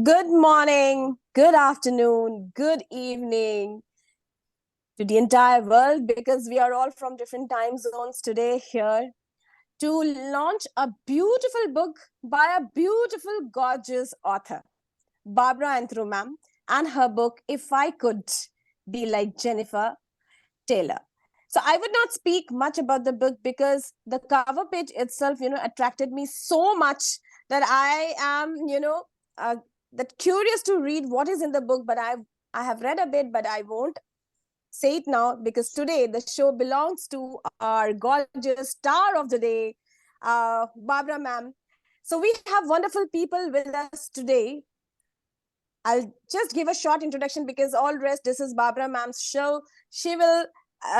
Good morning, good afternoon, good evening to the entire world because we are all from different time zones today here to launch a beautiful book by a beautiful, gorgeous author, Barbara Anthro ma'am, and her book, If I Could Be Like Jennifer Taylor. So I would not speak much about the book because the cover page itself, attracted me so much that I am, uh, that curious to read what is in the book. But I have read a bit, but I won't say it now because today the show belongs to our gorgeous star of the day, Barbara ma'am. So we have wonderful people with us today. I'll just give a short introduction because all rest, this is Barbara ma'am's show. She will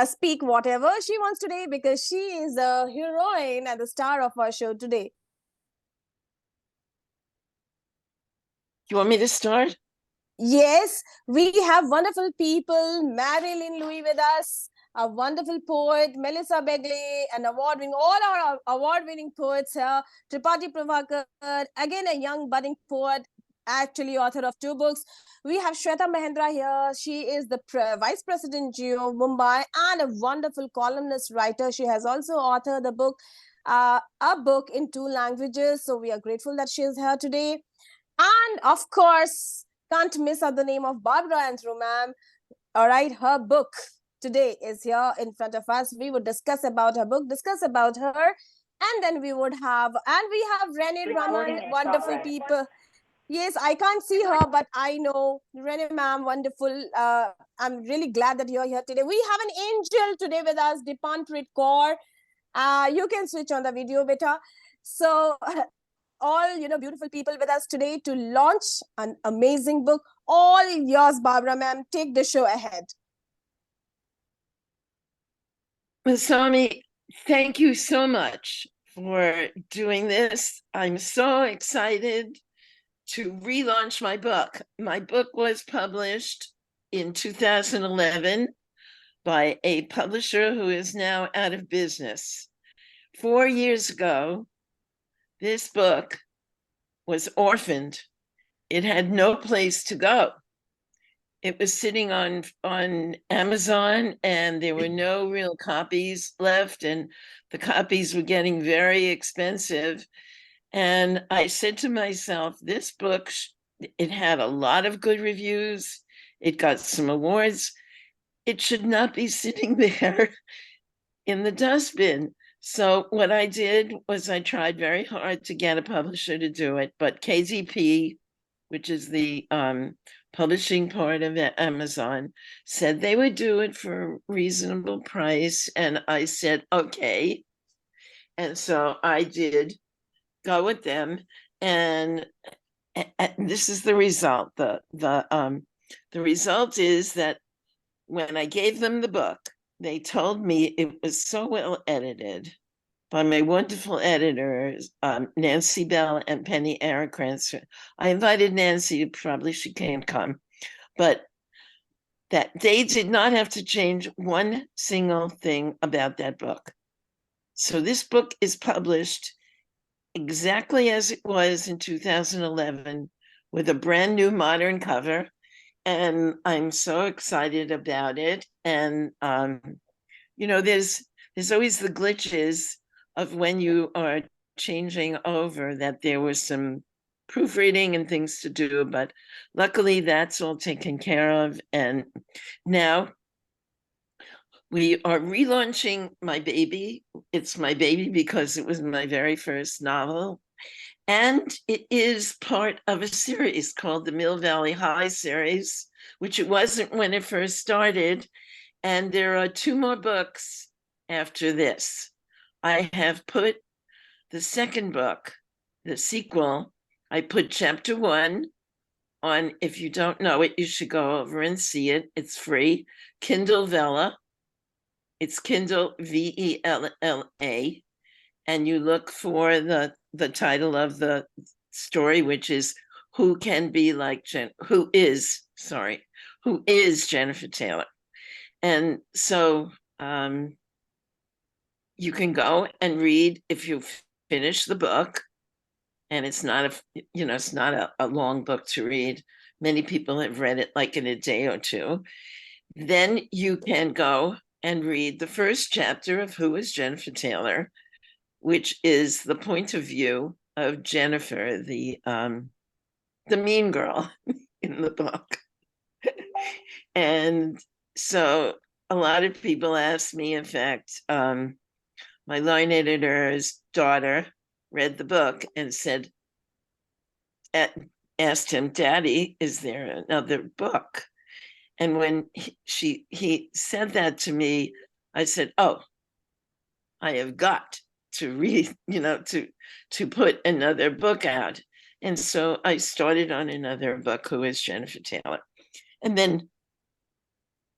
speak whatever she wants today because she is a heroine and the star of our show today. You want me to start? Yes, we have wonderful people. Marilyn Louis with us, a wonderful poet, Melissa Begley, an award-winning, all our award-winning poets here. Tripathi Prabhakar, again a young budding poet, actually author of 2 books. We have Shweta Mahendra here. She is the Vice President Geo Mumbai and a wonderful columnist writer. She has also authored a book in 2 languages. So we are grateful that she is here today. And of course, can't miss out the name of Barbara Anthro, ma'am. All right, her book today is here in front of us. We would discuss about her book, discuss about her, and then we have Renee Raman, wonderful people. Yes, I can't see her, but I know Renee ma'am, wonderful. I'm really glad that you're here today. We have an angel today with us, Dipantrit Kaur. You can switch on the video better. So all beautiful people with us today to launch an amazing book. All yours, Barbara ma'am. Take the show ahead. Mousumi, thank you so much for doing this. I'm so excited to relaunch my book. My book was published in 2011 by a publisher who is now out of business. 4 years ago, this book was orphaned. It had no place to go. It was sitting on Amazon, and there were no real copies left, and the copies were getting very expensive. And I said to myself, this book, it had a lot of good reviews. It got some awards. It should not be sitting there in the dustbin. So what I did was I tried very hard to get a publisher to do it, but KZP, which is the publishing part of Amazon, said they would do it for a reasonable price. And I said, okay. And so I did go with them. And this is the result. The result is that when I gave them the book, they told me it was so well edited by my wonderful editors, Nancy Bell and Penny Aracrantz. I invited Nancy, probably she can't come, but that they did not have to change one single thing about that book. So this book is published exactly as it was in 2011 with a brand new modern cover. And I'm so excited about it. And, there's always the glitches of when you are changing over, that there was some proofreading and things to do, but luckily that's all taken care of. And now we are relaunching my baby. It's my baby because it was my very first novel. And it is part of a series called the Mill Valley High series, which it wasn't when it first started. And there are 2 more books after this. I have put the second book, the sequel, I put chapter 1 on. If you don't know it, you should go over and see it. It's free. Kindle Vella. It's Kindle Vella. And you look for the title of the story, which is who is Jennifer Taylor. And so you can go and read if you finish the book. and it's not it's not a long book to read. Many people have read it like in a day or two. Then you can go and read the first chapter of Who is Jennifer Taylor, which is the point of view of Jennifer, the mean girl in the book. And so a lot of people ask me, in fact, my line editor's daughter read the book and said, asked him, Daddy, is there another book? And when he said that to me, I said, oh, I have got to read, to put another book out. And so I started on another book, Who is Jennifer Taylor? And then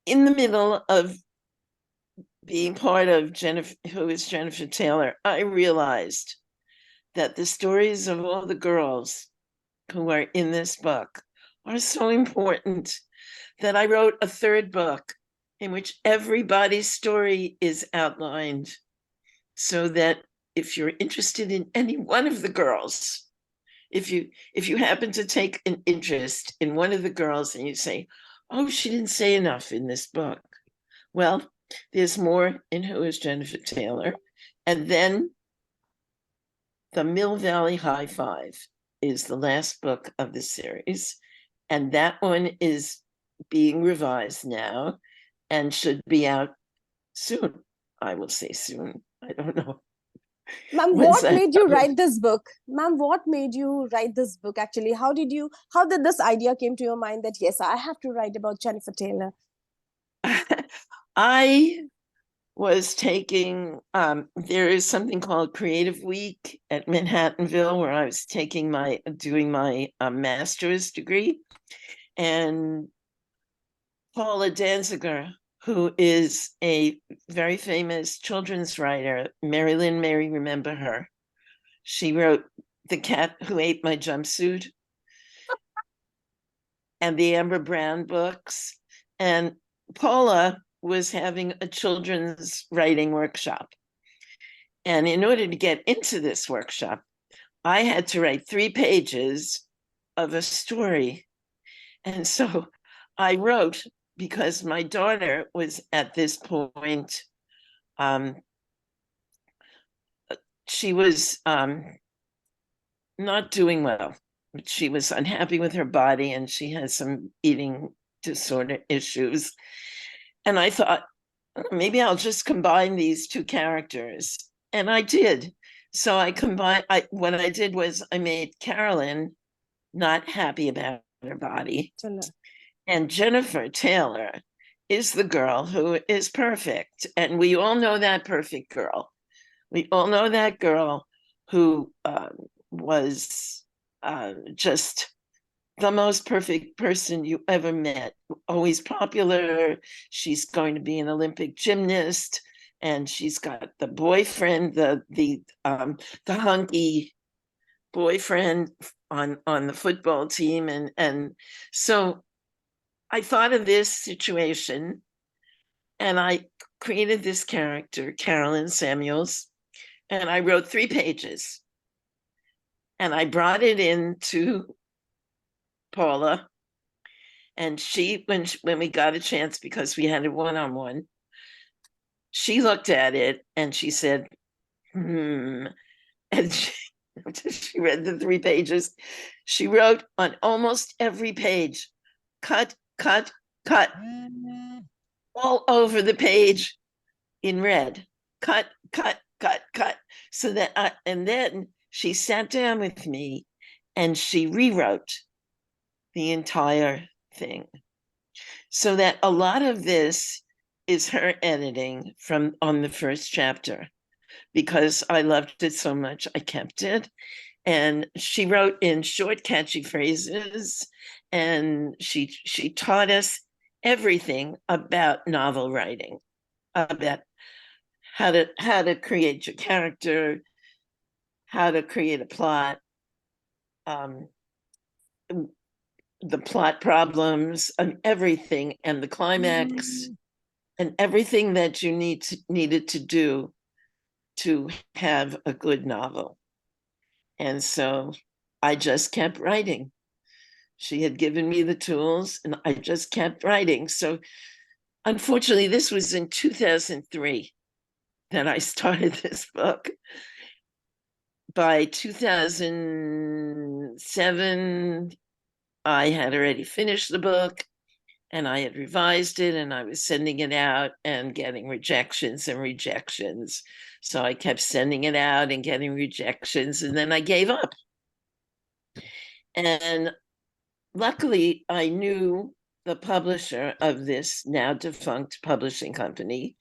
in the middle of being part of Who is Jennifer Taylor, I realized that the stories of all the girls who are in this book are so important that I wrote a third book in which everybody's story is outlined, so that if you're interested in any one of the girls, if you happen to take an interest in one of the girls and you say, oh, she didn't say enough in this book, well, there's more in Who is Jennifer Taylor. And then the Mill Valley High Five is the last book of the series, and that one is being revised now and should be out soon. I will say soon. I don't know. Ma'am, what made you write this book? Ma'am, what made you write this book actually? How did this idea came to your mind that, yes, I have to write about Jennifer Taylor? I was taking, there is something called Creative Week at Manhattanville, where I was doing my master's degree. And Paula Danziger, who is a very famous children's writer, Mary Lynn, may remember her. She wrote The Cat Who Ate My Jumpsuit and the Amber Brown books. And Paula was having a children's writing workshop. And in order to get into this workshop, I had to write 3 pages of a story. And so I wrote, because my daughter was at this point, she was not doing well. She was unhappy with her body and she had some eating disorder issues. And I thought, maybe I'll just combine these 2 characters. And I did. So what I did was I made Carolyn not happy about her body. And Jennifer Taylor is the girl who is perfect. And we all know that perfect girl. We all know that girl who was just the most perfect person you ever met. Always popular. She's going to be an Olympic gymnast, and she's got the boyfriend, the hunky boyfriend on the football team, and so I thought of this situation, and I created this character, Carolyn Samuels, and I wrote 3 pages, and I brought it into Paula, and when we got a chance, because we had a one-on-one, she looked at it and she said, and she read the 3 pages. She wrote on almost every page, cut, cut, cut, all over the page in red, cut, cut, cut, cut. So that, and then she sat down with me and she rewrote the entire thing. So that a lot of this is her editing on the first chapter, because I loved it so much, I kept it. And she wrote in short, catchy phrases, and she taught us everything about novel writing, about how to create your character, how to create a plot, the plot problems, and everything, and the climax, and everything that you needed to do to have a good novel. And so I just kept writing. She had given me the tools and I just kept writing. So unfortunately, this was in 2003 that I started this book. By 2007, I had already finished the book and I had revised it and I was sending it out and getting rejections and rejections. So I kept sending it out and getting rejections, and then I gave up. And luckily, I knew the publisher of this now defunct publishing company,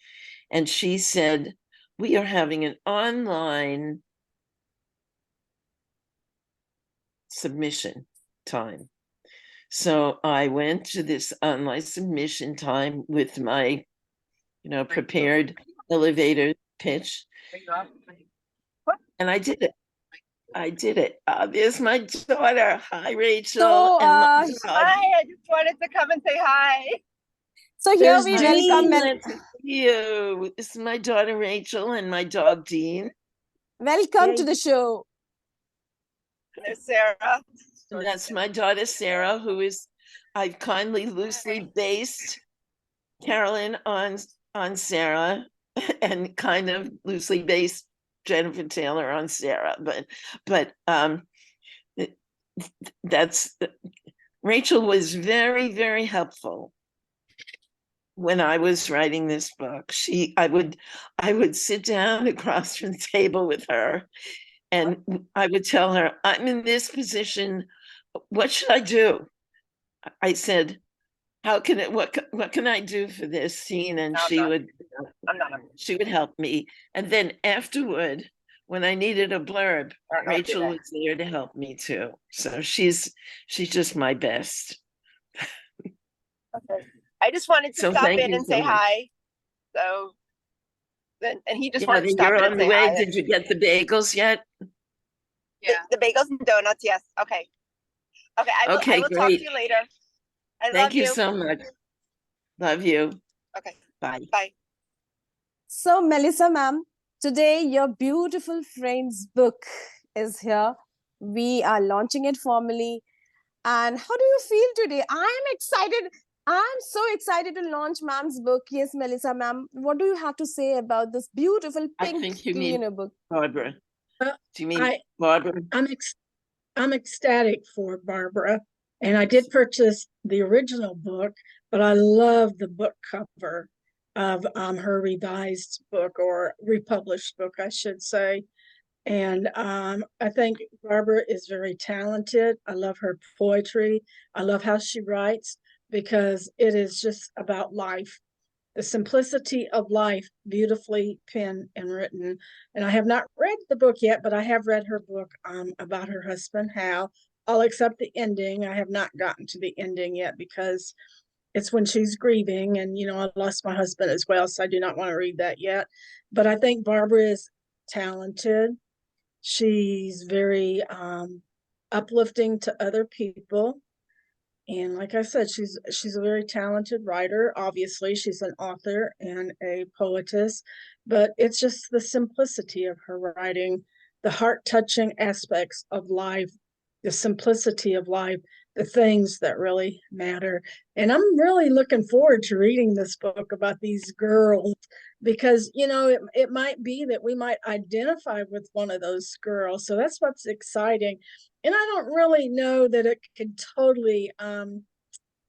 and she said, "We are having an online submission time." So I went to this online submission time with my, prepared elevator pitch, and I did it. There's my daughter. Hi, Rachel. So, and my Hi, I just wanted to come and say hi. so here There's we Dean. welcome you. This is my daughter Rachel and my dog Dean. welcome Yay. to the show. There's Sarah. And that's my daughter Sarah, who is, I've kindly loosely based Carolyn on Sarah, and kind of loosely based Jennifer Taylor on Sarah, but that's Rachel was very, very helpful when I was writing this book. I would sit down across from the table with her and I would tell her, I'm in this position, what should I do? I said, what can I do for this scene? And she would help me. And then afterward, when I needed a blurb, Rachel was there to help me too. So she's just my best. Okay. I just wanted to stop in and say hi. So then, and he just wanted to stop in and say hi. Did you get the bagels yet? Yeah. The bagels and donuts, yes. Okay. Okay, I will talk to you later. Thank you so much. Love you. Okay. Bye. Bye. So, Melissa ma'am, today your beautiful friend's book is here. We are launching it formally. And how do you feel today? I am excited. I'm so excited to launch ma'am's book. Yes, Melissa ma'am, what do you have to say about this beautiful pink I think you mean book? Barbara. Do you mean Barbara? I'm ecstatic for Barbara. And I did purchase the original book, but I love the book cover of her revised book, or republished book, I should say. And I think Barbara is very talented. I love her poetry. I love how she writes, because it is just about life. The simplicity of life, beautifully penned and written. And I have not read the book yet, but I have read her book about her husband, Hal. I'll accept the ending. I have not gotten to the ending yet because it's when she's grieving, and I lost my husband as well, so I do not want to read that yet. But I think Barbara is talented. She's very uplifting to other people. And like I said, she's a very talented writer. Obviously, she's an author and a poetess, but it's just the simplicity of her writing, the heart-touching aspects of life, the simplicity of life, the things that really matter. And I'm really looking forward to reading this book about these girls, because, it might be that we might identify with one of those girls. So that's what's exciting. And I don't really know that it could totally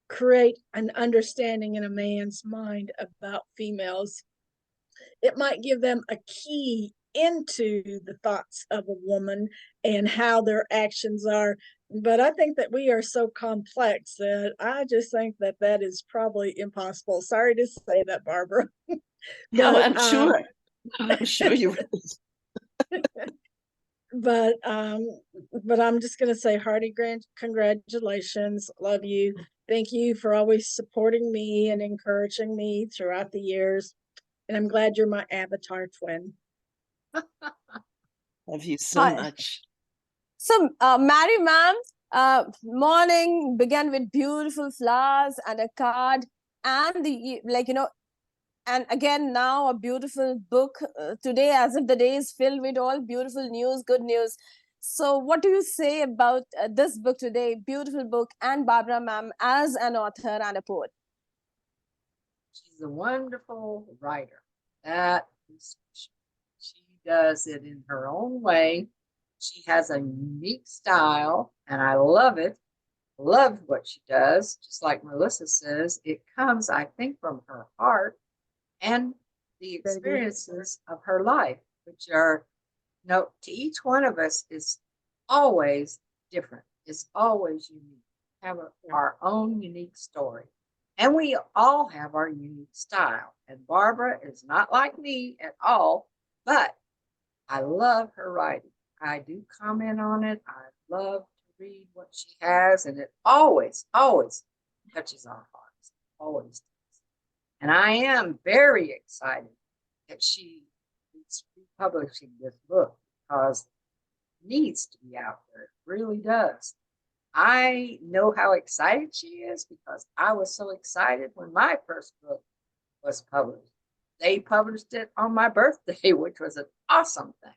create an understanding in a man's mind about females. It might give them a key into the thoughts of a woman and how their actions are. But I think that we are so complex that I just think that that is probably impossible. Sorry to say that, Barbara. No, I'm sure. I'm sure you're right. But I'm just going to say hearty congratulations. Love you. Thank you for always supporting me and encouraging me throughout the years. And I'm glad you're my avatar twin. Love you so much. So, Mary ma'am, morning began with beautiful flowers and a card, and and again now a beautiful book today, as if the day is filled with all beautiful news, good news. So what do you say about this book today? Beautiful book, and Barbara ma'am as an author and a poet. She's a wonderful writer. That is, she does it in her own way. She has a unique style, and I love it. Love what she does. Just like Melissa says, it comes, I think, from her heart and the experiences of her life, which are, to each one of us is always different. It's always unique. We have our own unique story. And we all have our unique style. And Barbara is not like me at all, but I love her writing. I do comment on it. I love to read what she has, and it always, always touches our hearts. Always does. And I am very excited that she is republishing this book because it needs to be out there. It really does. I know how excited she is because I was so excited when my first book was published. They published it on my birthday, which was an awesome thing.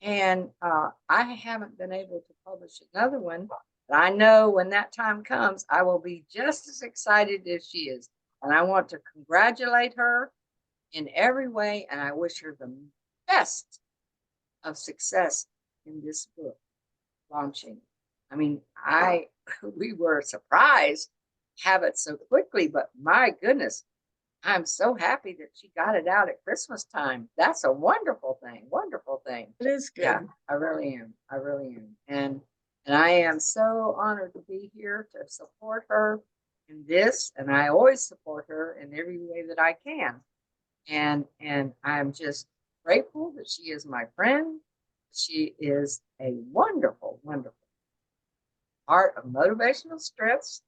And I haven't been able to publish another one, but I know when that time comes, I will be just as excited as she is. And I want to congratulate her in every way, and I wish her the best of success in this book launching. I mean, we were surprised to have it so quickly, but my goodness, I'm so happy that she got it out at Christmas time. That's a wonderful thing. Wonderful thing. It is good. Yeah, I really am. I really am. And I am so honored to be here to support her in this. And I always support her in every way that I can. And I'm just grateful that she is my friend. She is a wonderful, wonderful art of motivational strengths.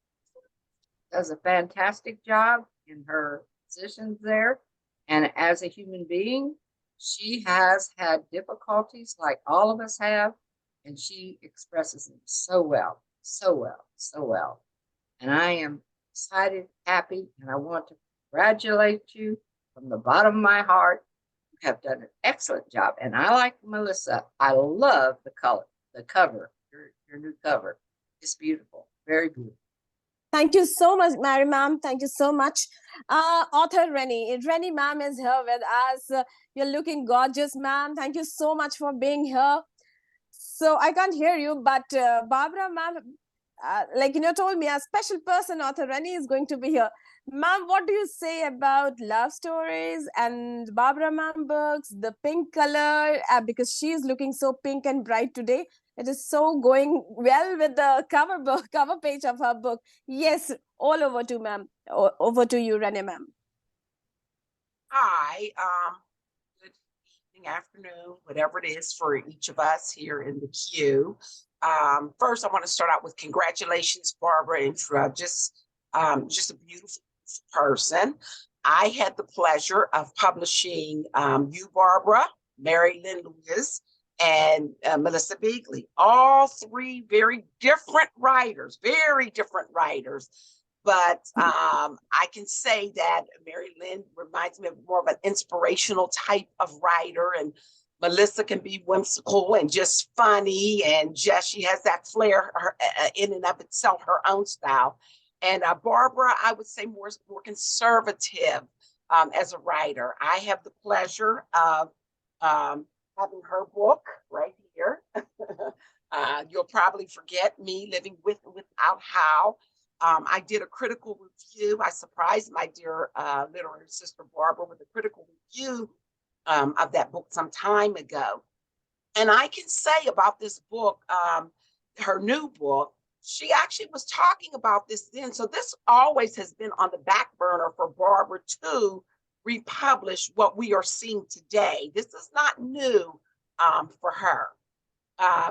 Does a fantastic job in her positions there. And as a human being, she has had difficulties like all of us have, and she expresses them so well, so well, so well. And I am excited, happy, and I want to congratulate you from the bottom of my heart. You have done an excellent job. And I like Melissa. I love the color, the cover, your new cover. It's beautiful, very beautiful. Thank you so much, Mary ma'am. Thank you so much. Author Rennie. Rennie ma'am is here with us. You're looking gorgeous, ma'am. Thank you so much for being here. So I can't hear you, but Barbara ma'am, told me a special person, author Rennie, is going to be here. Ma'am, what do you say about love stories and Barbara ma'am books, the pink color, because she is looking so pink and bright today. It is so going well with the cover page of her book. Yes, all over to ma'am. Over to you, Rennie ma'am. Hi, good evening, afternoon, whatever it is for each of us here in the queue. First, I want to start out with congratulations, Barbara, and just a beautiful person. I had the pleasure of publishing you, Barbara, Mary Lynn Lewis, and Melissa Beagley, all three very different writers, but I can say that Mary Lynn reminds me of more of an inspirational type of writer, and Melissa can be whimsical and just funny, and just she has that flair in and of itself, her own style. And Barbara, I would say more conservative as a writer. I have the pleasure of having her book right here. You'll probably forget me, Living Without How. I did a critical review. I surprised my dear literary sister Barbara with a critical review of that book some time ago. And I can say about this book, her new book, she actually was talking about this then. So this always has been on the back burner for Barbara to republish what we are seeing today. This is not new for her.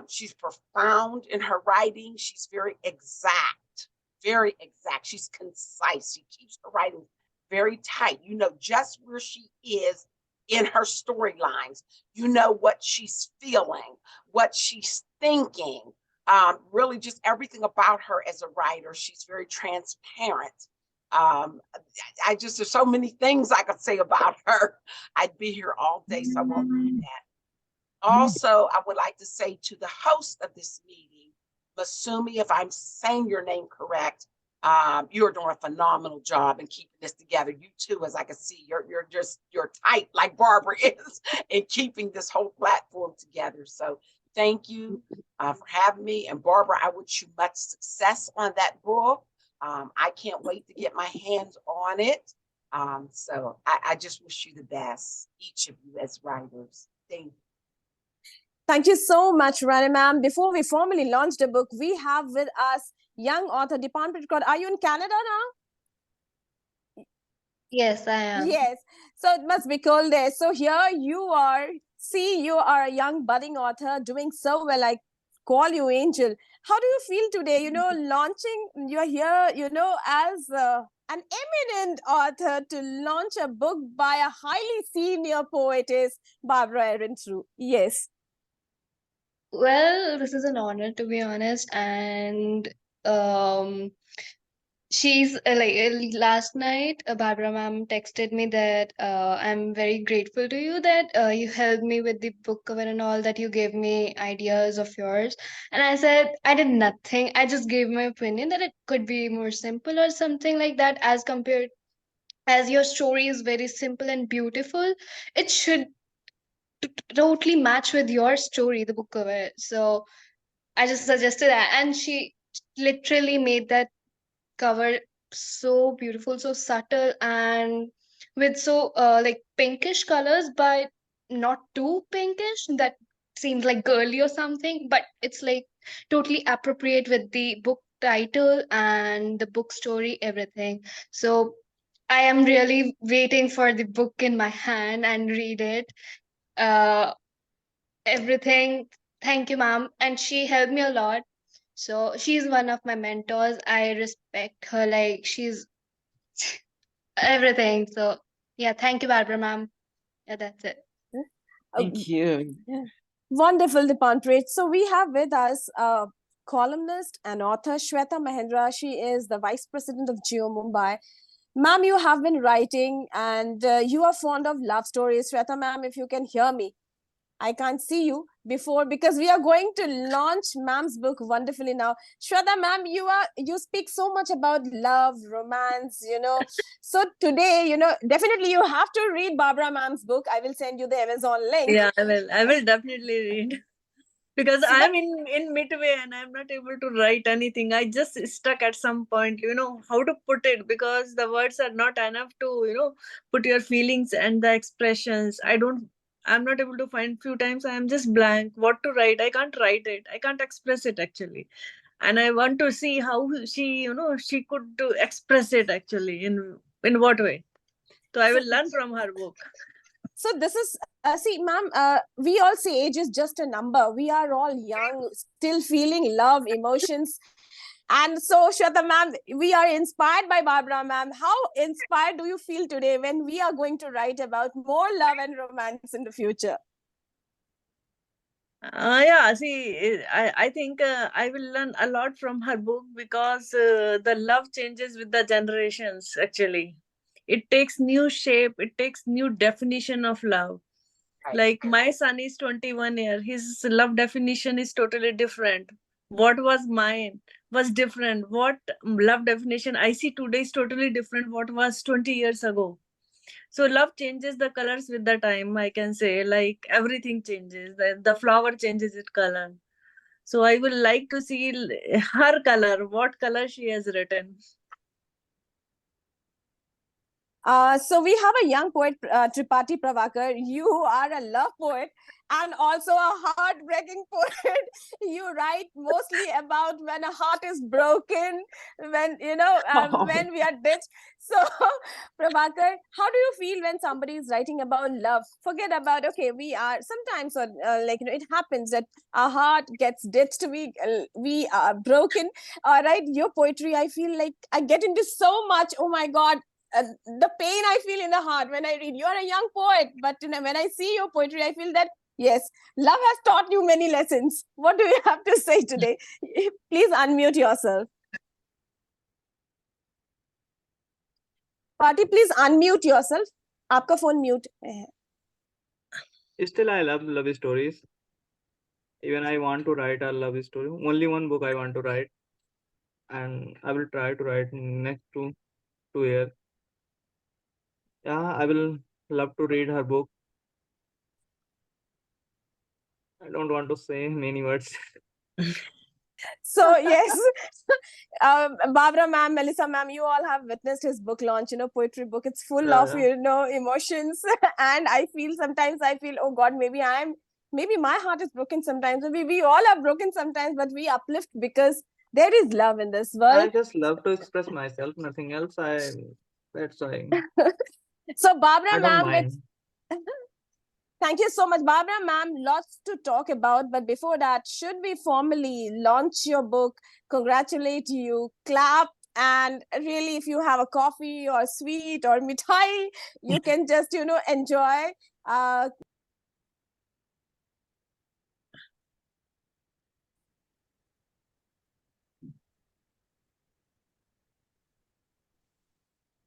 She's profound in her writing. She's very exact, very exact. She's concise. She keeps her writing very tight. You know just where she is in her storylines. You know what she's feeling, what she's thinking. Really just everything about her as a writer. She's very transparent. There's so many things I could say about her. I'd be here all day, so I won't do that. Also, I would like to say to the host of this meeting, Mousumi, if I'm saying your name correct, you're doing a phenomenal job in keeping this together. You too, as I can see, you're tight like Barbara is in keeping this whole platform together. So thank you for having me. And Barbara, I wish you much success on that book. I can't wait to get my hands on it. So I just wish you the best, each of you as writers. Thank you. Thank you so much, Rani ma'am. Before we formally launch the book, we have with us young author Dipan Pitcott. Are you in Canada now? Yes, I am. Yes. So it must be cold there. So here you are. See, you are a young budding author doing so well. I call you Angel. How do you feel today? You know, launching, you're here, you know, as an eminent author to launch a book by a highly senior poetess, Barbara Ehrentreu. Yes. Well, this is an honor to be honest, and she's last night, Barbara ma'am texted me that I'm very grateful to you that you helped me with the book cover and all, that you gave me ideas of yours. And I said I did nothing. I just gave my opinion that it could be more simple or something like that, as compared, as your story is very simple and beautiful, it should totally match with your story, the book cover. So I just suggested that, and she literally made that cover so beautiful, so subtle, and with so like pinkish colors, but not too pinkish that seems like girly or something, but it's like totally appropriate with the book title and the book story, everything. So I am really waiting for the book in my hand and read it. Uh, everything. Thank you, ma'am. And she helped me a lot. So she's one of my mentors. I respect her like she's everything. So yeah, thank you, Barbara, ma'am. Yeah, that's it. Thank you. Wonderful, Dipanpreet. So we have with us a columnist and author, Shweta Mahendra. She is the Vice President of Geo Mumbai. Ma'am, you have been writing and you are fond of love stories. Shweta ma'am, if you can hear me. I can't see you before because we are going to launch ma'am's book wonderfully now. Shweta ma'am, you speak so much about love, romance, you know. So today, you know, definitely you have to read Barbara ma'am's book. I will send you the Amazon link. Yeah, I will definitely read. Because So I'm in midway and I'm not able to write anything. I just stuck at some point, you know, how to put it, because the words are not enough to, you know, put your feelings and the expressions. I'm not able to find. Few times I am just blank what to write. I can't write it. I can't express it actually. And I want to see how she, you know, she could express it actually in what way. So I will learn from her book. So this is, see, ma'am, we all say age is just a number. We are all young, still feeling love, emotions. And so, Shweta ma'am, we are inspired by Barbara ma'am. How inspired do you feel today when we are going to write about more love and romance in the future? Yeah, see, I think I will learn a lot from her book, because the love changes with the generations actually. It takes new shape, it takes new definition of love. Right. Like my son is 21 years, his love definition is totally different. What was mine was different. What love definition I see today is totally different what was 20 years ago. So love changes the colors with the time, I can say. Like everything changes. The flower changes its color. So I would like to see her color, what color she has written. So we have a young poet, Tripathi Pravakar. You are a love poet and also a heartbreaking poet. You write mostly about when a heart is broken, when, you know, when we are ditched. So, Pravakar, how do you feel when somebody is writing about love? Forget about, okay, we are sometimes, like, you know, it happens that our heart gets ditched, we are broken. All right, your poetry, I feel like I get into so much, oh my God, the pain I feel in the heart when I read. You are a young poet, but you know, when I see your poetry, I feel that yes, love has taught you many lessons. What do you have to say today? Please unmute yourself. Party, please unmute yourself. Aapka phone mute hai. Still, I love love stories. Even I want to write a love story. Only one book I want to write, and I will try to write in next 2 years. Yeah, I will love to read her book. I don't want to say many words. So yes, Barbara ma'am, Melissa ma'am, you all have witnessed his book launch, poetry book. It's full of, emotions. And I feel sometimes, oh God, maybe my heart is broken sometimes. Maybe we all are broken sometimes, but we uplift because there is love in this world. I just love to express myself, nothing else. That's why. So Barbara I don't ma'am, mind. thank you so much, Barbara ma'am. Lots to talk about, but before that, should we formally launch your book, congratulate you, clap, and really, if you have a coffee or sweet or mithai, you can just enjoy.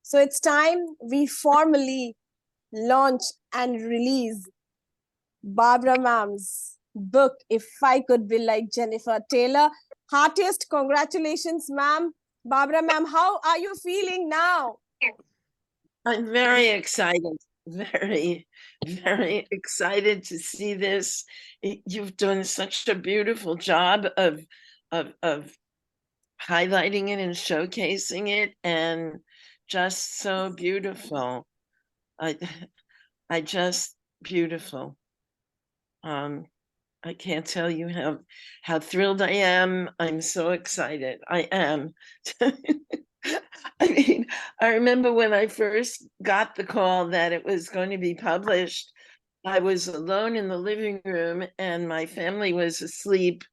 So it's time we formally launch and release Barbara ma'am's book, If I Could Be Like Jennifer Taylor. Heartiest congratulations, ma'am. Barbara ma'am, how are you feeling now? I'm very excited. Very, very excited to see this. You've done such a beautiful job of highlighting it and showcasing it, and just so beautiful. I just beautiful. I can't tell you how thrilled I am. I'm so excited. I am. I mean, I remember when I first got the call that it was going to be published, I was alone in the living room and my family was asleep,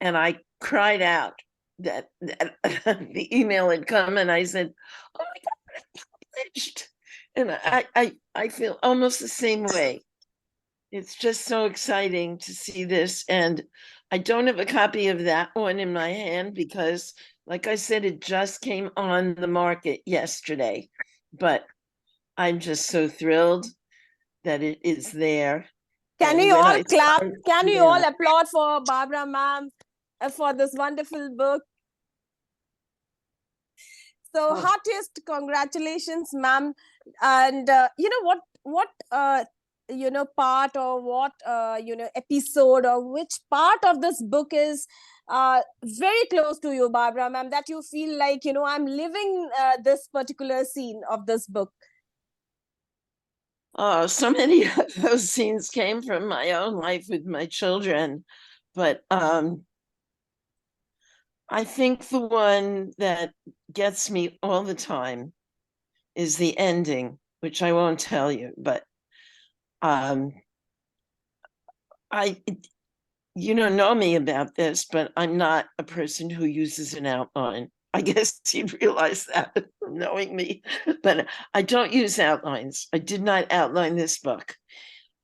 and I cried out that the email had come, and I said, "Oh my God, it's published!" And I feel almost the same way. It's just so exciting to see this. And I don't have a copy of that one in my hand because, like I said, it just came on the market yesterday. But I'm just so thrilled that it is there. Can we all clap? Can we all applaud for Barbara ma'am for this wonderful book? So heartiest congratulations, ma'am. And what part or what episode or which part of this book is very close to you, Barbara ma'am, that you feel like I'm living this particular scene of this book? Oh, so many of those scenes came from my own life with my children, but I think the one that gets me all the time is the ending, which I won't tell you, but you don't know me about this, but I'm not a person who uses an outline. I guess you'd realize that knowing me, but I don't use outlines. I did not outline this book.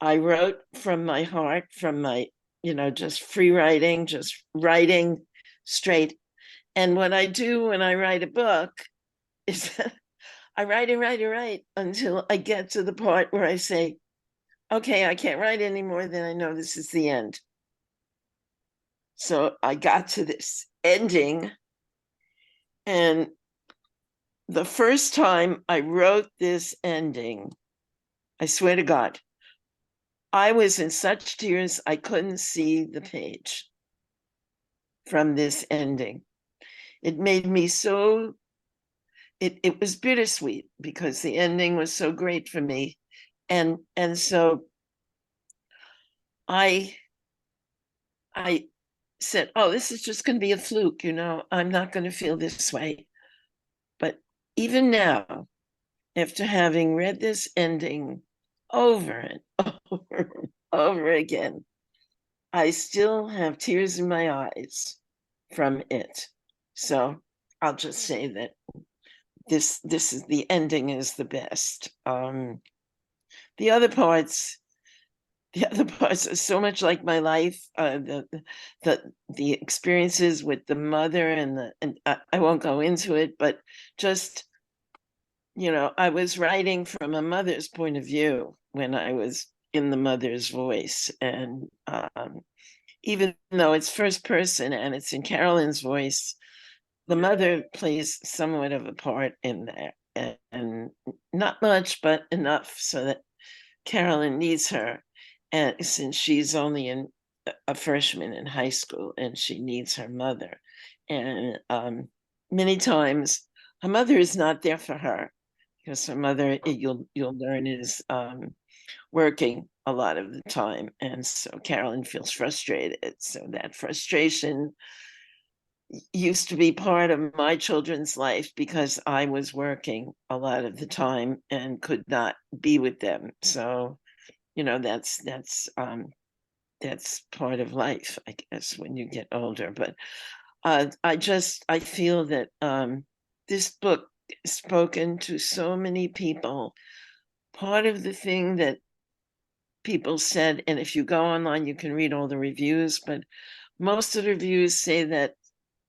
I wrote from my heart, from my, just free writing, just writing straight. And what I do when I write a book is I write until I get to the part where I say, okay, I can't write anymore, then I know this is the end. So I got to this ending, and the first time I wrote this ending, I swear to God, I was in such tears I couldn't see the page from this ending. It made me so, it was bittersweet because the ending was so great for me. And so I said, oh, this is just going to be a fluke, I'm not going to feel this way. But even now, after having read this ending over and over again, I still have tears in my eyes from it. So I'll just say that this is the ending is the best. The other parts are so much like my life. The experiences with the mother and I won't go into it, but just I was writing from a mother's point of view when I was in the mother's voice, and even though it's first person and it's in Carolyn's voice, the mother plays somewhat of a part in there, and not much, but enough so that Carolyn needs her. And since she's only a freshman in high school, and she needs her mother. And many times her mother is not there for her, because her mother, you'll learn, is working a lot of the time. And so Carolyn feels frustrated. So that frustration used to be part of my children's life because I was working a lot of the time and could not be with them. So, you know, that's part of life, I guess, when you get older. But I feel that this book is spoken to so many people. Part of the thing that people said, and if you go online, you can read all the reviews, but most of the reviews say that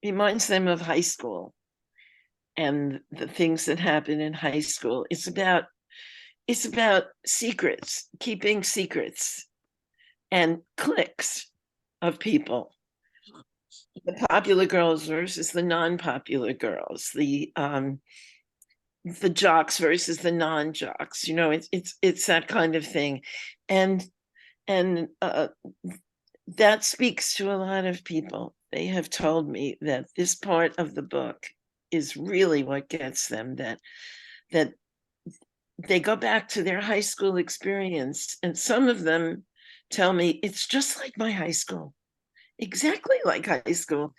reminds them of high school and the things that happen in high school. It's about secrets, keeping secrets, and cliques of people. The popular girls versus the non-popular girls, the jocks versus the non-jocks. You know, it's that kind of thing, and that speaks to a lot of people. They have told me that this part of the book is really what gets them, that they go back to their high school experience, and some of them tell me it's just like my high school, exactly like high school.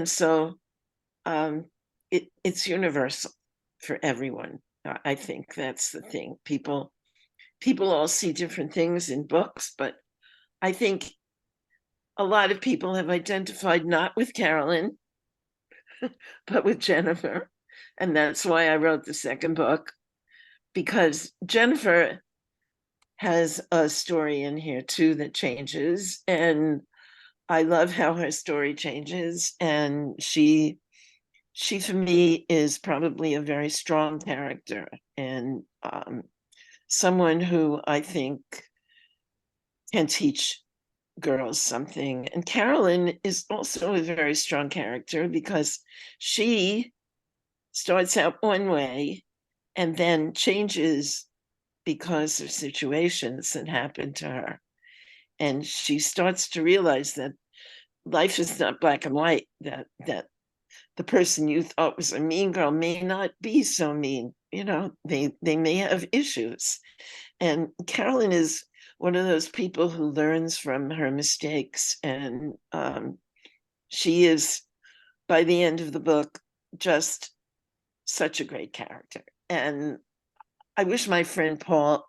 So it's universal for everyone. I think that's the thing. People all see different things in books, but I think a lot of people have identified not with Carolyn, but with Jennifer. And that's why I wrote the second book, because Jennifer has a story in here too that changes. And I love how her story changes. And she for me is probably a very strong character, and someone who I think can teach girls something. And Carolyn is also a very strong character because she starts out one way and then changes because of situations that happen to her. And she starts to realize that life is not black and white, that the person you thought was a mean girl may not be so mean. You know, they may have issues. And Carolyn is one of those people who learns from her mistakes. And she is, by the end of the book, just such a great character. And I wish my friend Pearl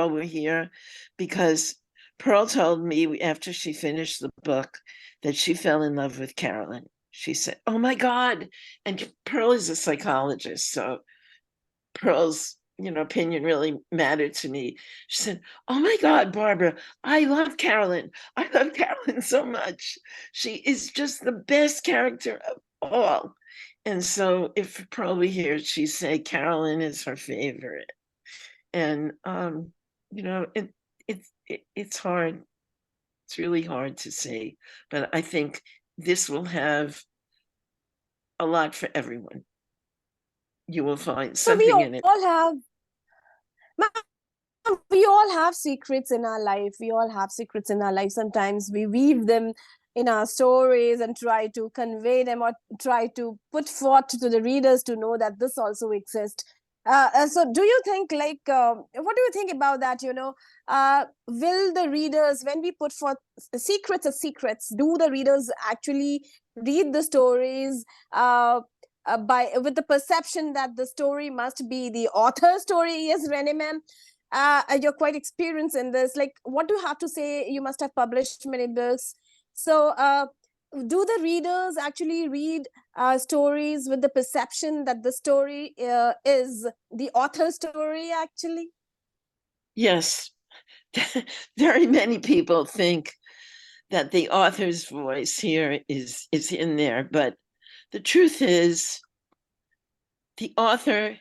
were here, because Pearl told me after she finished the book that she fell in love with Carolyn. She said, "Oh my God." And Pearl is a psychologist, so Pearl's opinion really mattered to me. She said, "Oh my God, Barbara, I love Carolyn. I love Carolyn so much. She is just the best character of all." And so if Pearl were here, she'd say Carolyn is her favorite. And it's hard. It's really hard to say, but I think this will have a lot for everyone. You will find something in it. We all have secrets in our life. We all have secrets in our life. Sometimes we weave them in our stories and try to convey them, or try to put forth to the readers to know that this also exists. So do you think, what do you think about that? Will the readers, when we put forth secrets as secrets, do the readers actually read the stories with the perception that the story must be the author's story? Yes, Renee ma'am, you're quite experienced in this. Like, what do you have to say? You must have published many books. So do the readers actually read stories with the perception that the story is the author's story, actually? Yes. Very many people think that the author's voice here is in there, but the truth is the author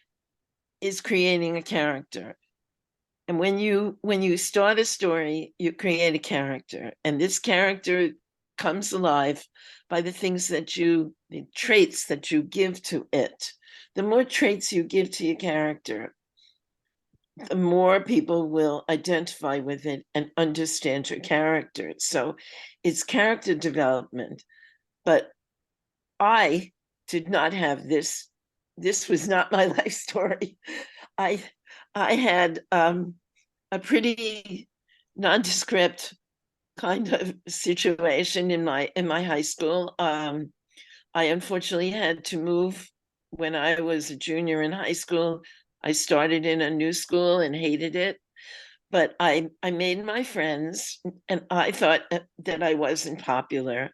is creating a character, And when you start a story, you create a character, and this character comes alive by the things the traits that you give to it. The more traits you give to your character, the more people will identify with it and understand your character. So it's character development. But I did not have this. This was not my life story. I had a pretty nondescript kind of situation in my high school. I unfortunately had to move when I was a junior in high school. I started in a new school and hated it, but I made my friends, and I thought that I wasn't popular.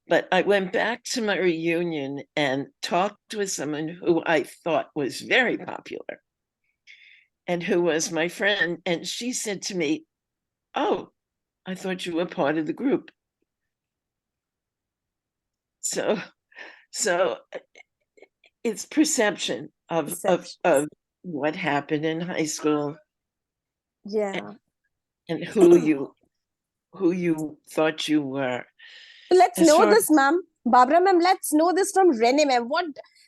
But I went back to my reunion and talked with someone who I thought was very popular and who was my friend. And she said to me, "Oh, I thought you were part of the group." So it's perception of what happened in high school. Yeah. And who you thought you were. Let's know this, ma'am. Barbara ma'am, let's know this from Renee ma'am.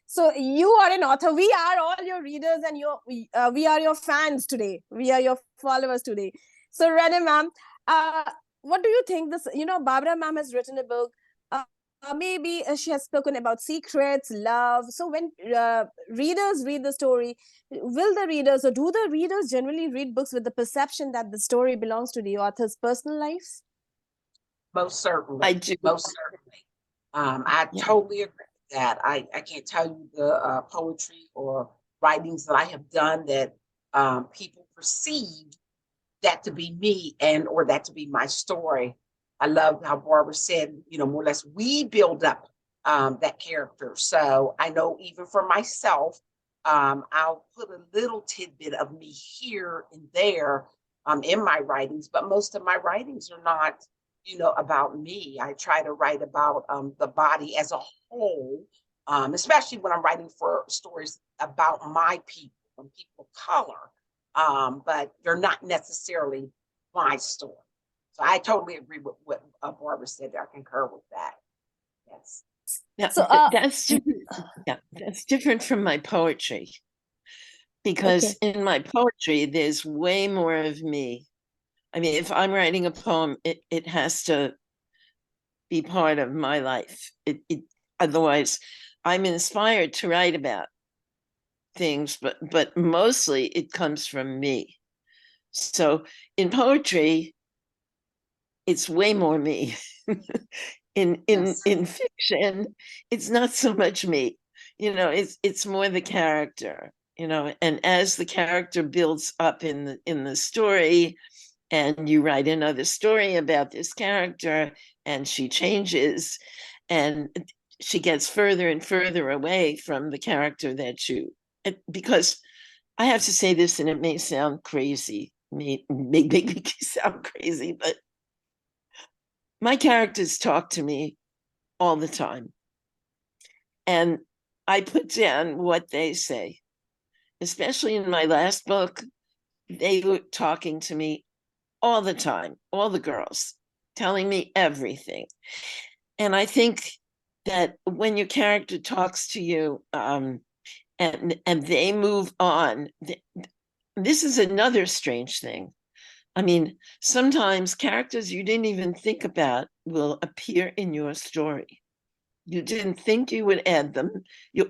So you are an author. We are all your readers, and we are your fans today. We are your followers today. So Renee ma'am, what do you think? Barbara ma'am has written a book. Maybe she has spoken about secrets, love. So when readers read the story, will the readers, or do the readers generally read books with the perception that the story belongs to the author's personal lives? Most certainly. I do. Most certainly. I totally agree with that. I can't tell you the poetry or writings that I have done that people perceive that to be me or that to be my story. I love how Barbara said, more or less, we build up that character. So I know even for myself, I'll put a little tidbit of me here and there in my writings, but most of my writings are not, about me. I try to write about the body as a whole, especially when I'm writing for stories about my people and people of color, but they're not necessarily my story. So I totally agree with what Barbara said there. I concur with that. Yes. Yeah, so, that's different. Yeah, that's different from my poetry, because in my poetry, there's way more of me. I mean, if I'm writing a poem, it has to be part of my life. Otherwise, I'm inspired to write about things, but mostly it comes from me. So in poetry, it's way more me. in fiction, it's not so much me. It's more the character. And as the character builds up in the story, and you write another story about this character, and she changes, and she gets further and further away from the character because I have to say this, and it may sound crazy, make me sound crazy, but my characters talk to me all the time. And I put down what they say. Especially in my last book, they were talking to me all the time, all the girls, telling me everything. And I think that when your character talks to you and they move on, this is another strange thing. I mean, sometimes characters you didn't even think about will appear in your story. You didn't think you would add them,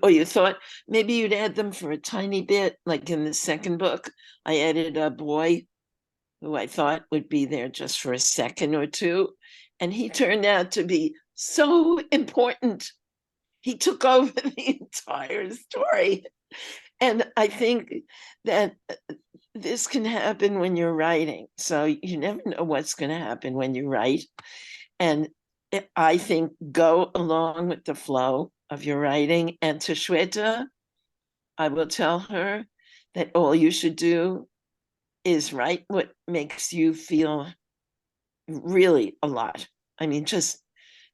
or you thought maybe you'd add them for a tiny bit. Like in the second book, I added a boy who I thought would be there just for a second or two, and he turned out to be so important. He took over the entire story. And I think that this can happen when you're writing. So you never know what's going to happen when you write. And I think go along with the flow of your writing. And to Shweta, I will tell her that all you should do is write what makes you feel really a lot. I mean, just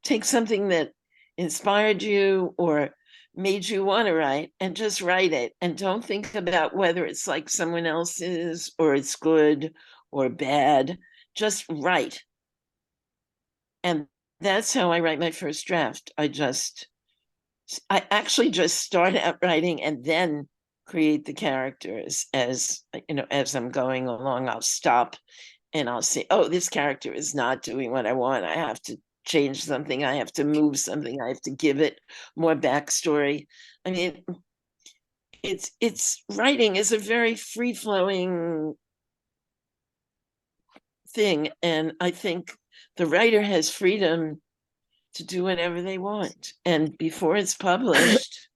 take something that inspired you or made you want to write, and just write it. And don't think about whether it's like someone else's or it's good or bad. Just write. And that's how I write my first draft. I actually just start out writing and then create the characters as I'm going along. I'll stop and I'll say, oh, this character is not doing what I want. I have to change something. I have to move something. I have to give it more backstory. I mean, it's writing is a very free-flowing thing. And I think the writer has freedom to do whatever they want. And before it's published,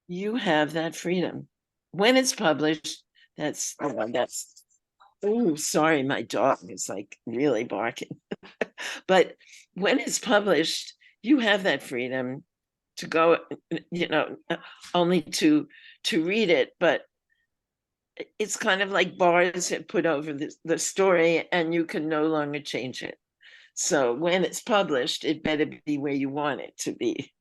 you have that freedom. When it's published, oh, sorry, my dog is like really barking. But when it's published, you have that freedom to go, only to read it, but it's kind of like bars that put over the story and you can no longer change it. So when it's published, it better be where you want it to be,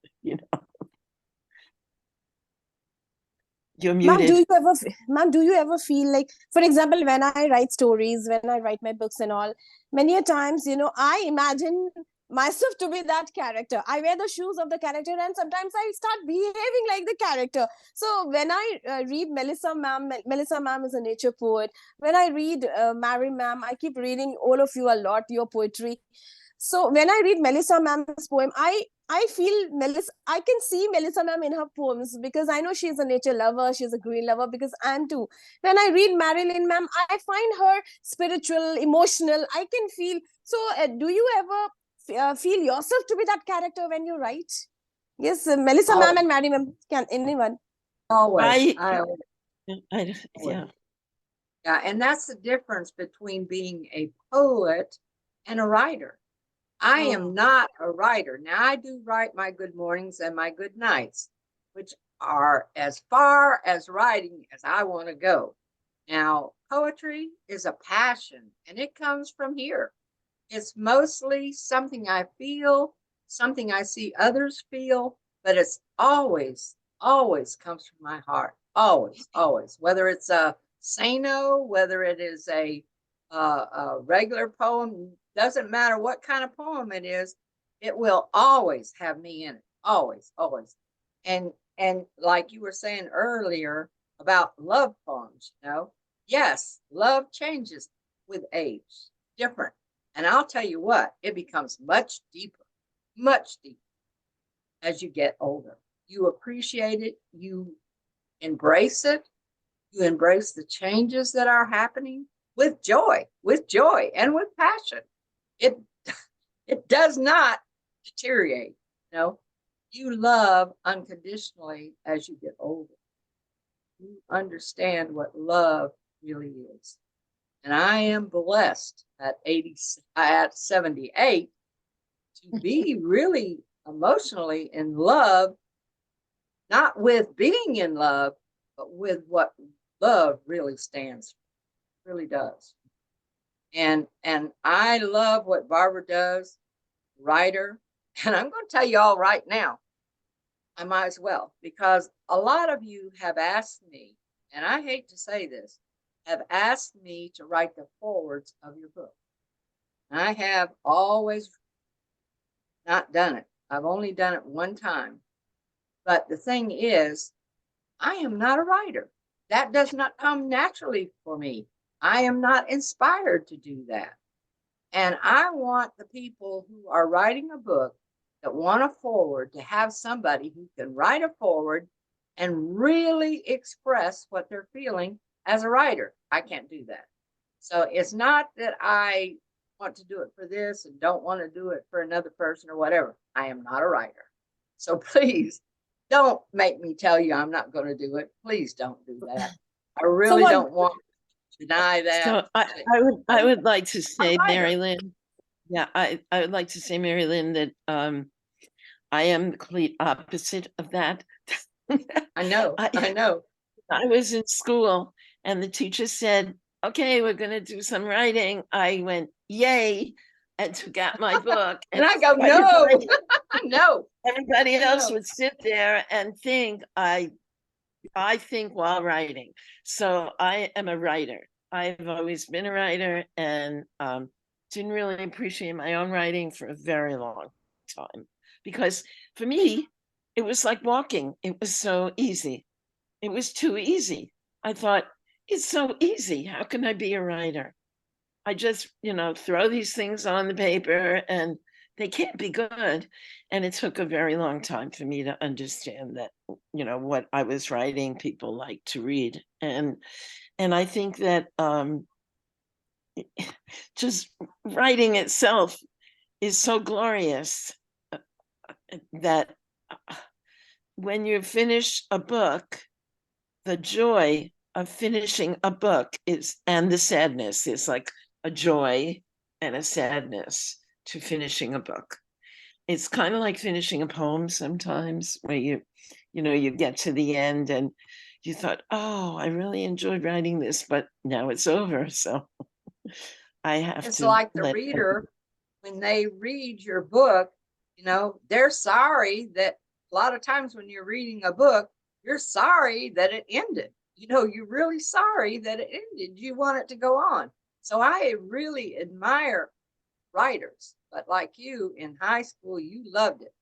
You're muted. Ma'am, do you ever feel like, for example, when I write stories, when I write my books and all, many a times, I imagine myself to be that character. I wear the shoes of the character and sometimes I start behaving like the character. So when I read Melissa ma'am is a nature poet. When I read Mary ma'am, I keep reading all of you a lot, your poetry. So when I read Melissa ma'am's poem, I can see Melissa ma'am in her poems because I know she's a nature lover, she's a green lover, because I'm too. When I read Marilyn ma'am, I find her spiritual, emotional. I can feel. So do you ever feel yourself to be that character when you write? Yes, Melissa ma'am and Mary ma'am, can anyone? Always. Yeah. Yeah, and that's the difference between being a poet and a writer. I am not a writer. Now, I do write my good mornings and my good nights, which are as far as writing as I want to go. Now, poetry is a passion, and it comes from here. It's mostly something I feel, something I see others feel, but it's always comes from my heart. Always. Whether it's a sano, whether it is a regular poem, doesn't matter what kind of poem it is, it will always have me in it. Always. And like you were saying earlier about love poems, yes, love changes with age, different. And I'll tell you what, it becomes much deeper as you get older. You appreciate it, you embrace it, you embrace the changes that are happening with joy and with passion. It does not deteriorate. You love unconditionally as you get older. You understand what love really is. And I am blessed at 78 to be really emotionally in love, not with being in love, but with what love really stands for. It really does. And I love what Barbara does, writer. And I'm going to tell you all right now, I might as well, because a lot of you have asked me, and I hate to say this, have asked me to write the forwards of your book. I have always not done it. I've only done it one time. But the thing is, I am not a writer. That does not come naturally for me. I am not inspired to do that. And I want the people who are writing a book that want a forward to have somebody who can write a forward and really express what they're feeling as a writer. I can't do that. So it's not that I want to do it for this and don't want to do it for another person or whatever. I am not a writer. So please don't make me tell you I'm not going to do it. Please don't do that. I really don't want to deny that. So I would like to say, Mary Lynn. Yeah, I would like to say, Mary Lynn, that I am the complete opposite of that. I know. I was in school and the teacher said, okay, we're going to do some writing. I went, yay. and took out my book. And I go, no, no. Everybody else No. would sit there and think I think while writing. So I am a writer. I've always been a writer, and didn't really appreciate my own writing for a very long time, because for me, it was like walking. It was so easy. It was too easy. I thought, it's so easy. How can I be a writer? I just, throw these things on the paper and they can't be good. And it took a very long time for me to understand that, what I was writing, people like to read. And I think that just writing itself is so glorious that when you finish a book, the joy of finishing a book and the sadness is like a joy and a sadness to finishing a book. It's kind of like finishing a poem sometimes, where you get to the end and you thought, oh, I really enjoyed writing this, but now it's over. So I have It's to. like the reader, when they read your book, they're sorry that a lot of times when you're reading a book, you're sorry that it ended. You're really sorry that it ended. You want it to go on. So I really admire writers, but like you in high school, you loved it.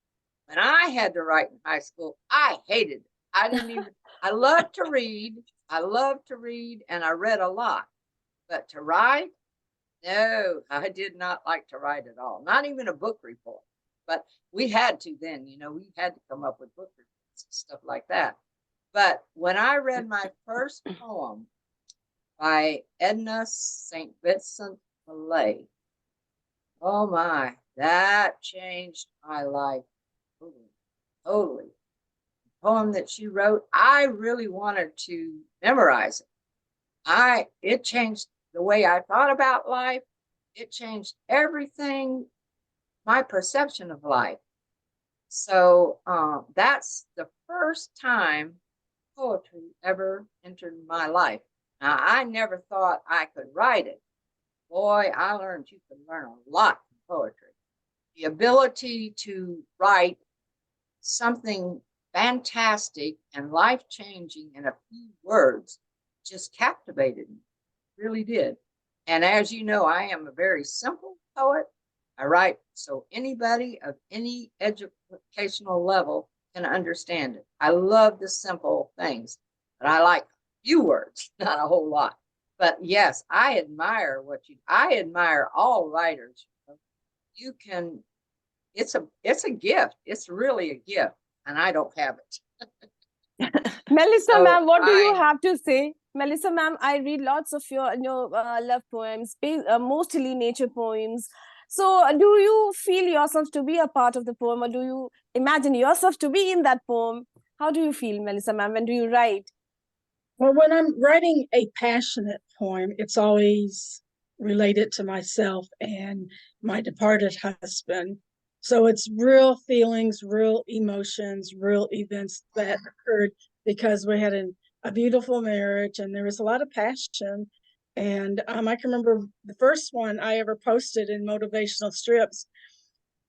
When I had to write in high school, I hated it. I loved to read. And I read a lot, but to write, no, I did not like to write at all. Not even a book report, but we had to then, we had to come up with book reports and stuff like that. But when I read my first poem by Edna St. Vincent Millay, oh my, that changed my life totally. The poem that she wrote, I really wanted to memorize it. It changed the way I thought about life. It changed everything, my perception of life. So that's the first time poetry ever entered my life. Now, I never thought I could write it. Boy, I learned you can learn a lot from poetry. The ability to write something fantastic and life-changing in a few words just captivated me. Really did. And as you know, I am a very simple poet. I write so anybody of any educational level can understand it. I love the simple things, but I like few words, not a whole lot. But yes, I admire I admire all writers. You can, it's a gift. It's really a gift, and I don't have it. Melissa, ma'am, what do you have to say? Melissa, ma'am, I read lots of your love poems, mostly nature poems. So do you feel yourself to be a part of the poem, or do you imagine yourself to be in that poem? How do you feel, Melissa, ma'am, when do you write? Well, when I'm writing a passionate poem, it's always related to myself and my departed husband. So it's real feelings, real emotions, real events that occurred because we had a beautiful marriage and there was a lot of passion. And I can remember the first one I ever posted in motivational strips.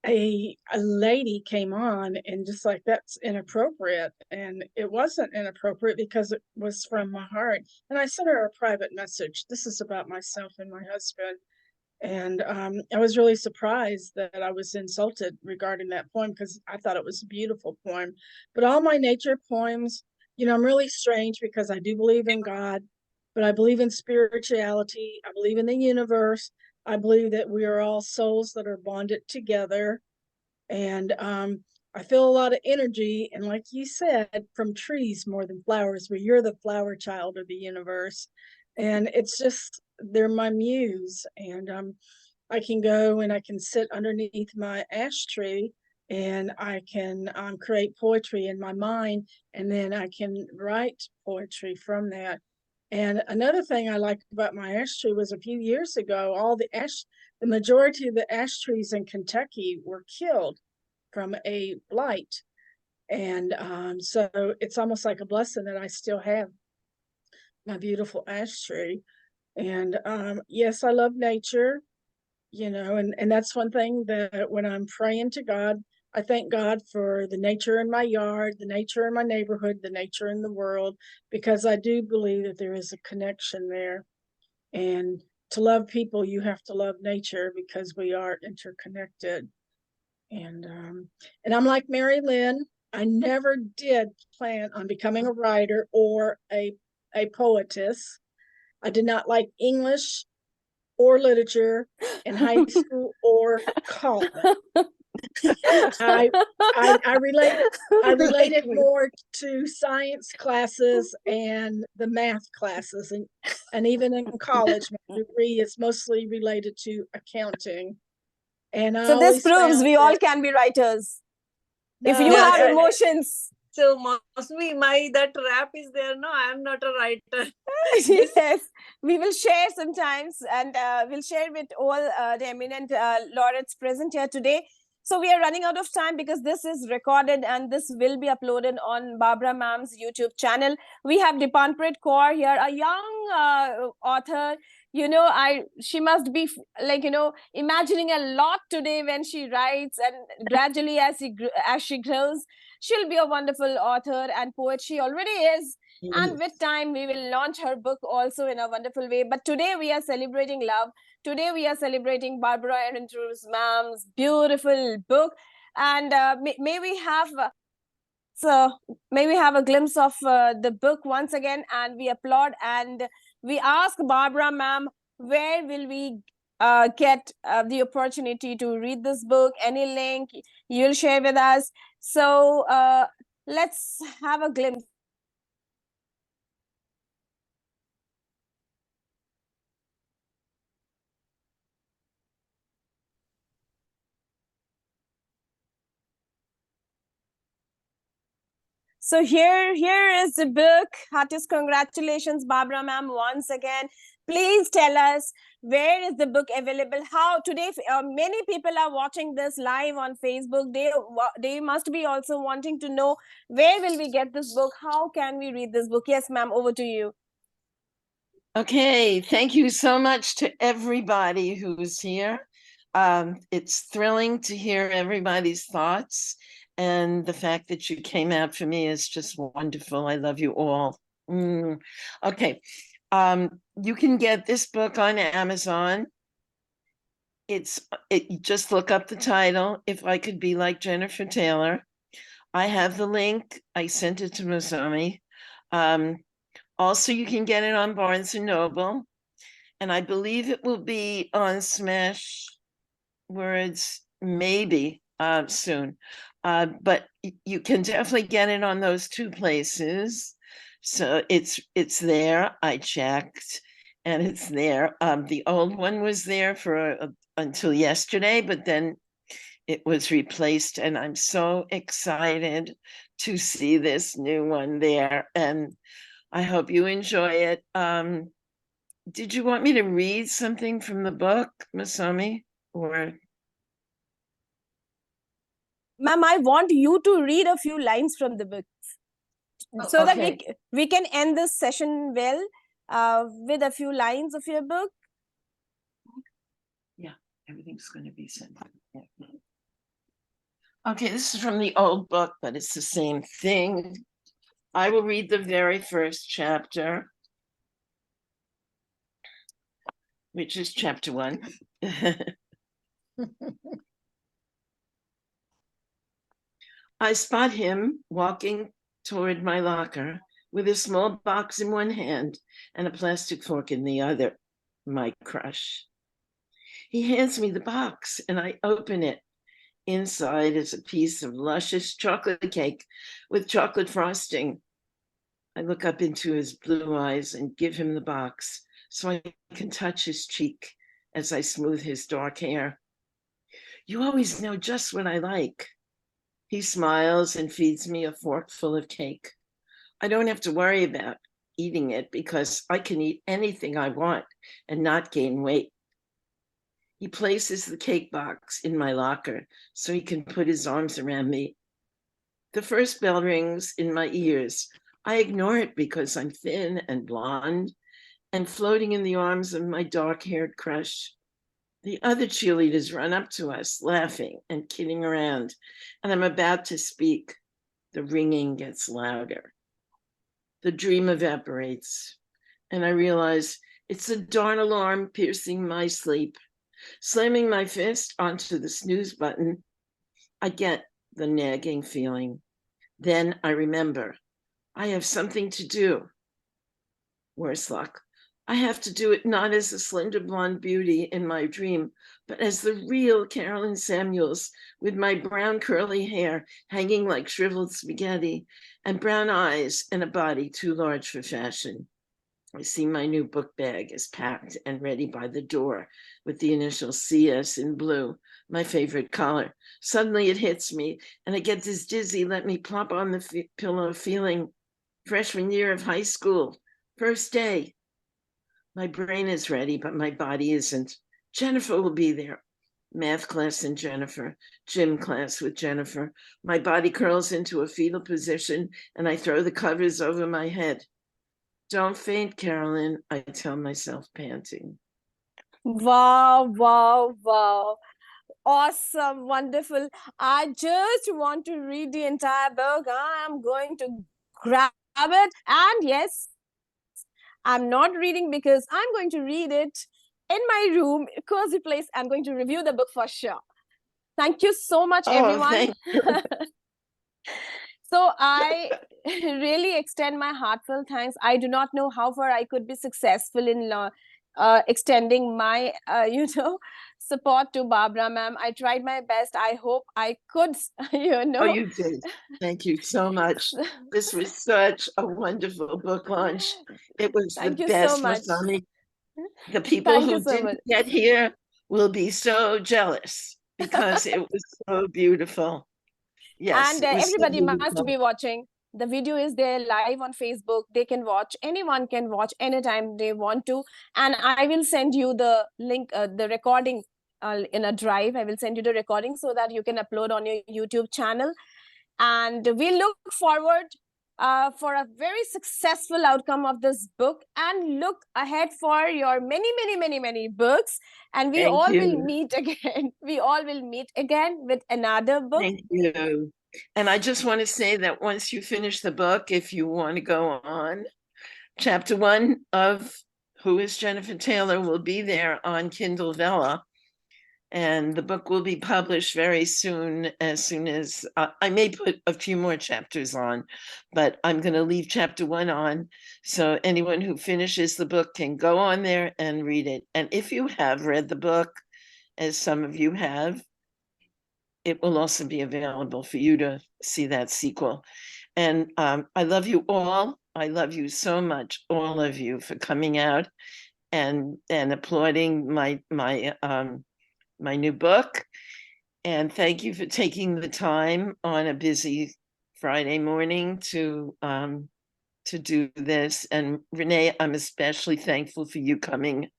A lady came on and just like, that's inappropriate. And it wasn't inappropriate because it was from my heart. And I sent her a private message. This is about myself and my husband. And I was really surprised that I was insulted regarding that poem because I thought it was a beautiful poem. But all my nature poems, I'm really strange because I do believe in God, but I believe in spirituality. I believe in the universe. I believe that we are all souls that are bonded together. And I feel a lot of energy. And like you said, from trees more than flowers, where you're the flower child of the universe. And it's just, they're my muse. And I can go and I can sit underneath my ash tree and I can create poetry in my mind. And then I can write poetry from that. And another thing I liked about my ash tree was a few years ago, the majority of the ash trees in Kentucky were killed from a blight. And so it's almost like a blessing that I still have my beautiful ash tree. And yes, I love nature. and that's one thing that when I'm praying to God, I thank God for the nature in my yard, the nature in my neighborhood, the nature in the world, because I do believe that there is a connection there. And to love people, you have to love nature because we are interconnected. And I'm like Mary Lynn. I never did plan on becoming a writer or a poetess. I did not like English or literature in high school or college. I related more to science classes and the math classes, and even in college, my degree is mostly related to accounting. And so this proves we all can be writers if you have emotions. So Mousumi, that rap is there. No, I am not a writer. Yes, we will share sometimes, and we'll share with all the eminent laureates present here today. So we are running out of time because this is recorded and this will be uploaded on Barbara Ma'am's YouTube channel. We have Dipanpreet Kaur here, a young author. She must be imagining a lot today when she writes, and gradually as she grows, she'll be a wonderful author and poet. She already is. And with time, we will launch her book also in a wonderful way. But today we are celebrating love. Today we are celebrating Barbara Ehrentreu's Ma'am's beautiful book. And may we have a glimpse of the book once again, and we applaud and we ask Barbara Ma'am, where will we get the opportunity to read this book? Any link you'll share with us? So let's have a glimpse. So here is the book. Heartiest congratulations, Barbara Ma'am, once again. Please tell us, where is the book available? How today many people are watching this live on Facebook. They must be also wanting to know, where will we get this book? How can we read this book? Yes, ma'am, over to you. Okay, thank you so much to everybody who's here. It's thrilling to hear everybody's thoughts. And the fact that you came out for me is just wonderful. I love you all. Okay. You can get this book on Amazon. Just look up the title, If I Could Be Like Jennifer Taylor. I have the link. I sent it to Mousumi. Also, you can get it on Barnes & Noble. And I believe it will be on Smashwords maybe soon. But you can definitely get it on those two places. So it's there. I checked, and it's there. The old one was there for until yesterday, but then it was replaced, and I'm so excited to see this new one there. And I hope you enjoy it. Did you want me to read something from the book, Mousumi, or? Ma'am, I want you to read a few lines from the book so that we can end this session well with a few lines of your book. Yeah, everything's going to be sent. Yeah. Okay, this is from the old book, but it's the same thing. I will read the very first chapter, which is chapter 1. I spot him walking toward my locker with a small box in one hand and a plastic fork in the other, my crush. He hands me the box and I open it. Inside is a piece of luscious chocolate cake with chocolate frosting. I look up into his blue eyes and give him the box so I can touch his cheek as I smooth his dark hair. You always know just what I like. He smiles and feeds me a fork full of cake. I don't have to worry about eating it because I can eat anything I want and not gain weight. He places the cake box in my locker so he can put his arms around me. The first bell rings in my ears. I ignore it because I'm thin and blonde and floating in the arms of my dark-haired crush. The other cheerleaders run up to us, laughing and kidding around, and I'm about to speak. The ringing gets louder. The dream evaporates, and I realize it's the darn alarm piercing my sleep. Slamming my fist onto the snooze button, I get the nagging feeling. Then I remember I have something to do. Worse luck. I have to do it not as a slender blonde beauty in my dream, but as the real Carolyn Samuels, with my brown curly hair hanging like shriveled spaghetti and brown eyes and a body too large for fashion. I see my new book bag is packed and ready by the door with the initial CS in blue, my favorite color. Suddenly it hits me and I get this dizzy, let me plop on the pillow feeling freshman year of high school, first day. My brain is ready, but my body isn't. Jennifer will be there. Math class in Jennifer, gym class with Jennifer. My body curls into a fetal position and I throw the covers over my head. Don't faint, Carolyn, I tell myself, panting. Wow, wow, wow. Awesome, wonderful. I just want to read the entire book. I'm going to grab it. And yes, I'm not reading because I'm going to read it in my room, cozy place. I'm going to review the book for sure. Thank you so much, everyone. Thank you. So I really extend my heartfelt thanks. I do not know how far I could be successful in extending my, support to Barbara ma'am. I tried my best. I hope I could, Oh, you did. Thank you so much. This was such a wonderful book launch. It was Thank the you best, so much. Mousumi. The people Thank who you so didn't much. get here will be so jealous because it was so beautiful. Yes, And it was so everybody must beautiful. be watching. The video is there live on Facebook. They can watch. Anyone can watch anytime they want to. And I will send you the link, the recording in a drive. I will send you the recording so that you can upload on your YouTube channel. And we look forward for a very successful outcome of this book, and look ahead for your many books. And we all will meet again. We all will meet again with another book. Thank you. And I just want to say that once you finish the book, if you want to go on, chapter 1 of Who is Jennifer Taylor will be there on Kindle Vella. And the book will be published very soon as I may put a few more chapters on, but I'm going to leave chapter 1 on. So anyone who finishes the book can go on there and read it. And if you have read the book, as some of you have, it will also be available for you to see that sequel. And I love you all. I love you so much, all of you, for coming out and applauding my new book. And thank you for taking the time on a busy Friday morning to do this. And Renee, I'm especially thankful for you coming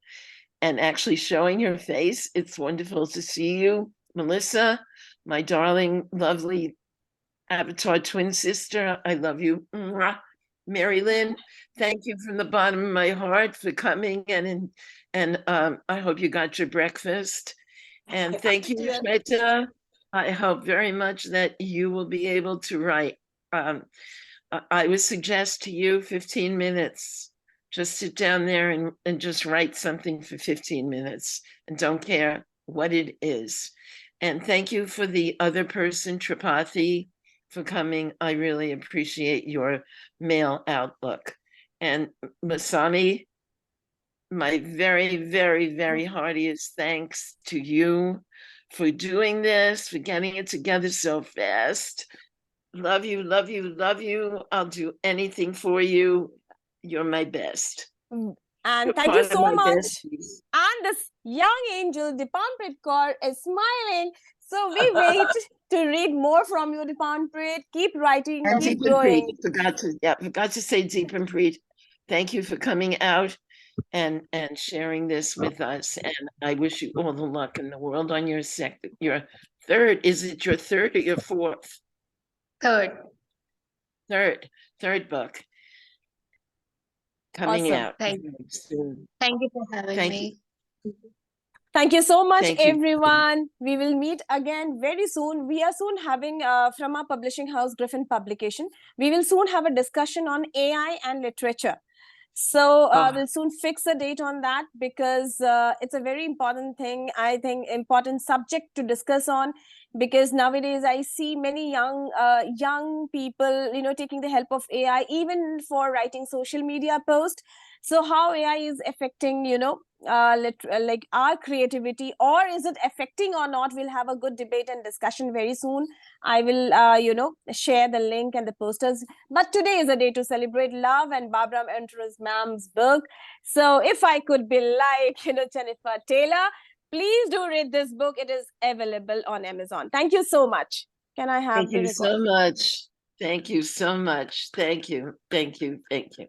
and actually showing your face. It's wonderful to see you. Melissa, my darling, lovely Avatar twin sister, I love you. Mary Lynn, thank you from the bottom of my heart for coming, and I hope you got your breakfast. And thank you, Shweta. I hope very much that you will be able to write. I would suggest to you 15 minutes. Just sit down there and just write something for 15 minutes and don't care what it is. And thank you for the other person, Tripathi, for coming. I really appreciate your male outlook. And Mousumi, my very heartiest thanks to you for doing this, for getting it together so fast. Love you, love you, love you. I'll do anything for you. You're my best. And thank you so much. And this young angel, Dipanpreet Kaur, is smiling. So we wait to read more from you, Dipanpreet. Keep writing, and keep going. Forgot to say Dipanpreet. Thank you for coming out and sharing this with us. And I wish you all the luck in the world on your third. Is it your third or your fourth? Third book coming Awesome. out. Thank you. Thank you for having me. Thank you so much, Thank you. everyone. We will meet again very soon. We are soon having, from our publishing house, Griffin Publication, we will soon have a discussion on AI and literature. So we'll soon fix a date on that, because it's a very important thing, I think, important subject to discuss on, because nowadays I see many young people, taking the help of AI, even for writing social media posts. So how AI is affecting, like our creativity, or is it affecting or not? We'll have a good debate and discussion very soon. I will, share the link and the posters. But today is a day to celebrate love and Barbara Enters ma'am's book. So if I could be like, Jennifer Taylor, please do read this book. It is available on Amazon. Thank you so much. Can I have Thank the you record? so much. Thank you so much. Thank you. Thank you. Thank you.